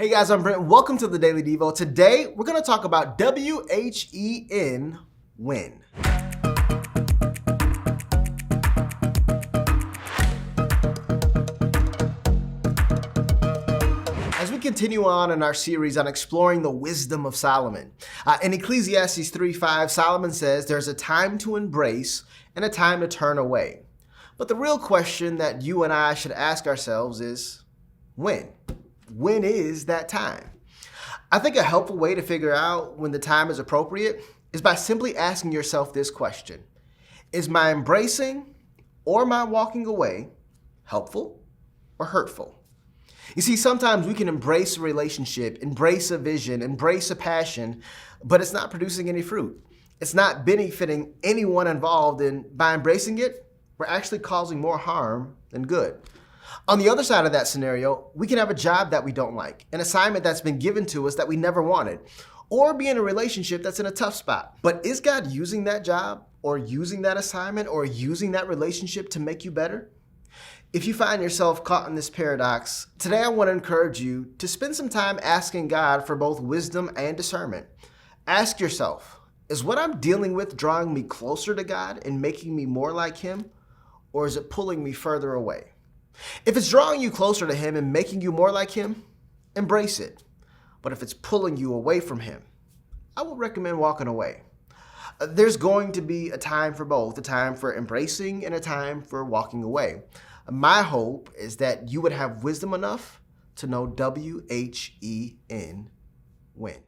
Hey guys, I'm Brent. Welcome to the Daily Devo. Today, we're going to talk about W-H-E-N, win. As we continue on in our series on exploring the wisdom of Solomon, in Ecclesiastes 3:5, Solomon says there's a time to embrace and a time to turn away. But the real question that you and I should ask ourselves is, when? When is that time? I think a helpful way to figure out when the time is appropriate is by simply asking yourself this question. Is my embracing or my walking away helpful or hurtful? You see, sometimes we can embrace a relationship, embrace a vision, embrace a passion, but it's not producing any fruit. It's not benefiting anyone involved, and by embracing it, we're actually causing more harm than good. On the other side of that scenario, we can have a job that we don't like, an assignment that's been given to us that we never wanted, or be in a relationship that's in a tough spot. But is God using that job, or using that assignment, or using that relationship to make you better? If you find yourself caught in this paradox, today I want to encourage you to spend some time asking God for both wisdom and discernment. Ask yourself, is what I'm dealing with drawing me closer to God and making me more like Him, or is it pulling me further away? If it's drawing you closer to Him and making you more like Him, embrace it. But if it's pulling you away from Him, I would recommend walking away. There's going to be a time for both, a time for embracing and a time for walking away. My hope is that you would have wisdom enough to know W-H-E-N, win.